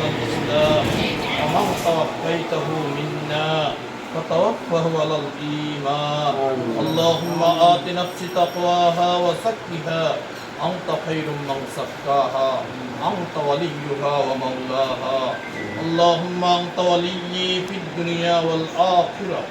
على الإسلام ومن توفيته منا فتوفه على الإيمان اللهم آت نفسي تقواها وزكها أنت خير من زكاها أنت وليها ومولاها اللهم أنت وليي في الدنيا والآخرة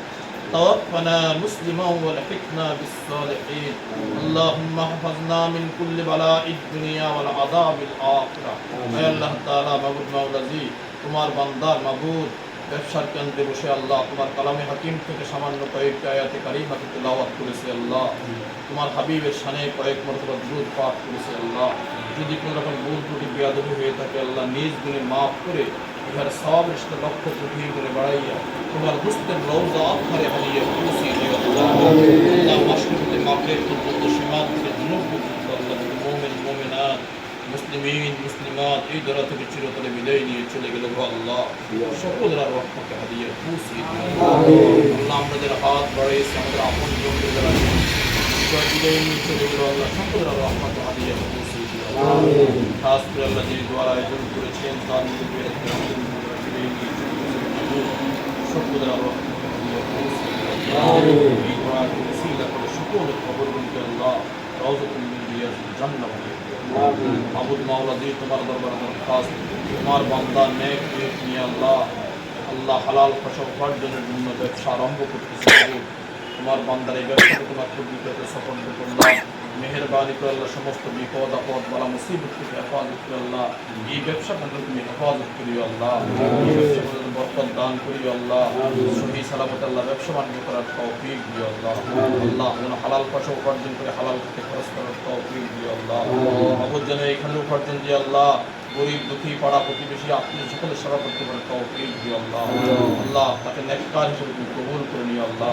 توفنا مسلما والحقنا بالصالحين اللهم احفظنا من كل بلاء الدنيا والعذاب الآخرة اے اللہ تعالی মাবুদ মাওলাজি তোমার বান্দার মাবুদ ব্যবসার কেন্দ্রে বসে আল্লাহ তোমার কালামে হাকিম থেকে সামান্য কয়েকটি আয়াতে কারিমাকে তেলাওয়াত করেছে আল্লাহ তোমার হাবিবের শানে কয়েক মরতবা দুরূদ পাঠ করেছে আল্লাহ যদি কোনো রকম ভুল ত্রুটি বেয়াদবি হয়ে থাকে আল্লাহ নিজ গুণে মাফ করে ইহার সওয়াব রিশতে লক্ষ কোটি গুণে বাড়াইয়া তোমার দুস্তের রওজা আখরে হাদিয়া পৌঁছিয়ে দিও আল্লাহ আল্লাহ মাশরুতে মাগরিব পর্যন্ত সীমান্ত থেকে জুনুব পর্যন্ত আল্লাহ মুমিন মুমিনাত মুসলিমিন মুসলিমাত এই দরা থেকে চিরতরে বিদায় নিয়ে চলে গেল গো আল্লাহ সকলের রহমতে হাদিয়া পৌঁছিয়ে দিও আল্লাহ আমরা যারা হাত বাড়িয়েছি আমাদের আপন জনদের যারা বিদায় নিয়ে চলে গেল আল্লাহ সকলের রহমতে হাদিয়া পৌঁছিয়ে দিও খাস করে আল্লাহ যে দোয়ার আয়োজন করেছেন তার মধ্যে সকলের রহমতে হাদিয়া পৌঁছিয়ে দিও এই দোয়াকে ওসিলা করে সকলের কবরগুলোকে আল্লাহ রাউযাতুল মিন রিয়াজিল জান্নাহ মাবুদ মাওলাজি তোমার দরবারে দরখাস্ত তোমার বান্দা নেক নিয়ে আল্লাহ আল্লাহ হালাল ফসল উপার্জনের জন্য ব্যবসা আরম্ভ করতেছে তোমার বান্দার এই ব্যবসাকে তোমার প্রকৃতিতে সফল করলাম মেহেরবানি করে আল্লাহ সমস্ত বিপদ আপদ বালা মুসিবত থেকে হেফাজত করে আল্লাহ এই ব্যবসা কেন্দ্র তুমি হেফাজত করিও আল্লাহ এই ব্যবসা কেন্দ্র বরকত দান করিও আল্লাহ সহি সালামত আল্লাহ ব্যবসা বাণিজ্য করার তৌফিক দিও আল্লাহ আল্লাহ যেন হালাল ফসল উপার্জন করে হালাল খেতে খরচ করার তৌফিক দিও আল্লাহ আবদ যেন এখানে উপার্জন দিয়ে আল্লাহ গরিব দুঃখী পাড়া প্রতিবেশী আত্মীয় সকলের সেবা করতে পারে তৌফিক দিও আল্লাহ আল্লাহ তাকে নেককার হিসেবে তুমি কবুল করে নিও আল্লাহ